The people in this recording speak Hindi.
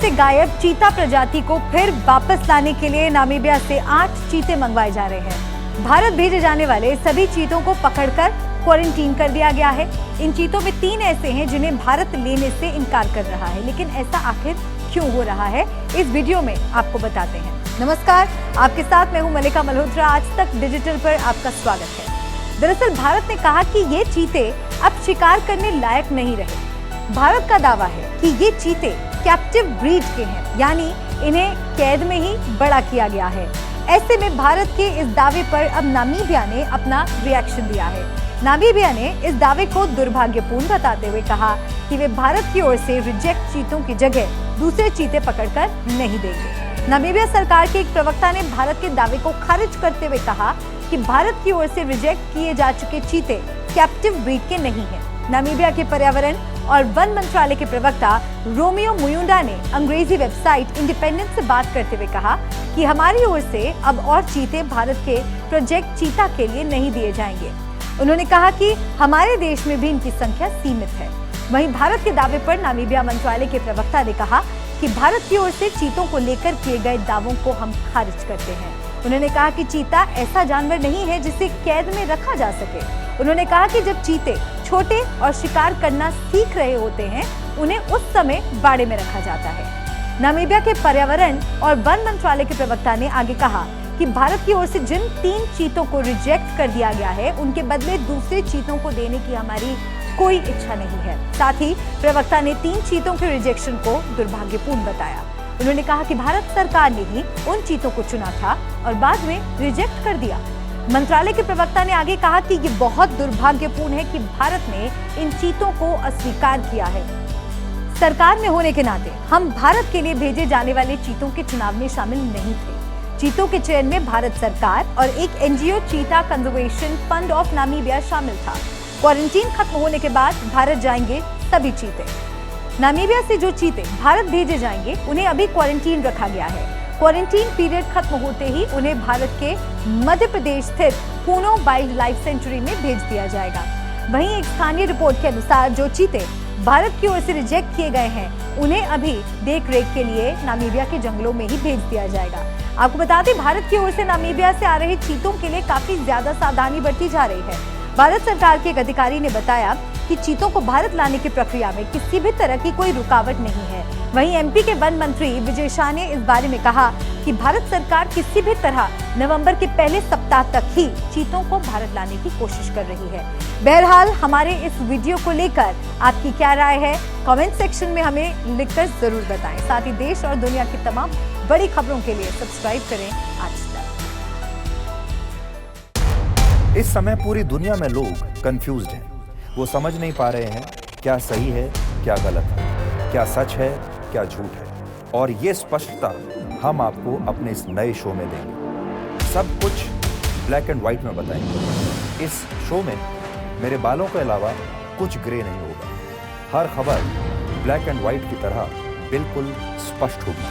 से गायब चीता प्रजाति को फिर वापस लाने के लिए नामीबिया से 8 चीते मंगवाए जा रहे हैं। भारत भेजे जाने वाले सभी चीतों को पकड़कर क्वारंटीन कर दिया गया है। इन चीतों में 3 ऐसे हैं जिन्हें भारत लेने से इनकार कर रहा है, लेकिन ऐसा आखिर क्यों हो रहा है, इस वीडियो में आपको बताते हैं। नमस्कार, आपके साथ मैं हूं मलिका मल्होत्रा। आज तक डिजिटल पर आपका स्वागत है। दरअसल भारत ने कहा कि ये चीते अब शिकार करने लायक नहीं रहे। भारत का दावा है कि ये चीते कैप्टिव ब्रीड के हैं, यानी इन्हें कैद में ही बड़ा किया गया है। ऐसे में भारत के इस दावे पर अब नामीबिया ने अपना रिएक्शन दिया है। नामीबिया ने इस दावे को दुर्भाग्यपूर्ण बताते हुए कहा कि वे भारत की ओर से रिजेक्ट चीतों की जगह दूसरे चीते पकड़कर नहीं देंगे। नामीबिया सरकार के एक प्रवक्ता ने भारत के दावे को खारिज करते हुए कहा कि भारत की ओर से रिजेक्ट किए जा चुके चीते कैप्टिव ब्रीड के नहीं हैं। नामीबिया के पर्यावरण और वन मंत्रालय के प्रवक्ता रोमियो मुयुंडा ने अंग्रेजी वेबसाइट इंडिपेंडेंट से बात करते हुए कहा कि हमारी ओर से अब और चीते भारत के प्रोजेक्ट चीता के लिए नहीं दिए जाएंगे। उन्होंने कहा कि हमारे देश में भी इनकी संख्या सीमित है। वहीं भारत के दावे पर नामीबिया मंत्रालय के प्रवक्ता ने कहा कि भारत की ओर से चीतों को लेकर किए गए दावों को हम खारिज करते हैं। उन्होंने कहा कि चीता ऐसा जानवर नहीं है जिसे कैद में रखा जा सके। उन्होंने कहा कि जब चीते छोटे और शिकार करना सीख रहे होते हैं, उन्हें उस समय बाड़े में रखा जाता है। नामीबिया के पर्यावरण और वन मंत्रालय के प्रवक्ता ने आगे कहा कि भारत की ओर से जिन 3 चीतों को रिजेक्ट कर दिया गया है, उनके बदले दूसरे चीतों को देने की हमारी कोई इच्छा नहीं है। साथ ही प्रवक्ता ने 3 चीतों के रिजेक्शन को दुर्भाग्यपूर्ण बताया। उन्होंने कहा कि भारत सरकार ने ही उन चीतों को चुना था और बाद में रिजेक्ट कर दिया। मंत्रालय के प्रवक्ता ने आगे कहा कि ये बहुत दुर्भाग्यपूर्ण है कि भारत ने इन चीतों को अस्वीकार किया है। सरकार में होने के नाते हम भारत के लिए भेजे जाने वाले चीतों के चुनाव में शामिल नहीं थे। चीतों के चयन में भारत सरकार और एक एनजीओ चीता कंजर्वेशन फंड ऑफ नामीबिया शामिल था। क्वारंटीन खत्म होने के बाद भारत जाएंगे सभी चीते। नामीबिया से जो चीते भारत भेजे जाएंगे, उन्हें अभी क्वारंटीन रखा गया है। क्वारंटीन पीरियड खत्म होते ही उन्हें भारत के मध्य प्रदेश स्थित पूनो वाइल्ड लाइफ सेंचुरी में भेज दिया जाएगा। वहीं एक स्थानीय रिपोर्ट के अनुसार जो चीते भारत की ओर से रिजेक्ट किए गए हैं, उन्हें अभी देख रेख के लिए नामीबिया के जंगलों में ही भेज दिया जाएगा। आपको बता दें, भारत की ओर से नामीबिया से आ रहे चीतों के लिए काफी ज्यादा सावधानी बरती जा रही है। भारत सरकार के एक अधिकारी ने बताया कि चीतों को भारत लाने की प्रक्रिया में किसी भी तरह की कोई रुकावट नहीं है। वहीं एमपी के वन मंत्री विजय शाह ने इस बारे में कहा कि भारत सरकार किसी भी तरह नवंबर के पहले सप्ताह तक ही चीतों को भारत लाने की कोशिश कर रही है। बहरहाल हमारे इस वीडियो को लेकर आपकी क्या राय है, कमेंट सेक्शन में हमें लिखकर जरूर बताएं। साथ ही देश और दुनिया की तमाम बड़ी खबरों के लिए सब्सक्राइब करें आज तक। इस समय पूरी दुनिया में लोग कंफ्यूज्ड हैं। वो समझ नहीं पा रहे हैं क्या सही है, क्या गलत है, क्या सच है, क्या झूठ है। और ये स्पष्टता हम आपको अपने इस नए शो में देंगे। सब कुछ ब्लैक एंड व्हाइट में बताएंगे। इस शो में मेरे बालों के अलावा कुछ ग्रे नहीं होगा। हर खबर ब्लैक एंड व्हाइट की तरह बिल्कुल स्पष्ट होगी।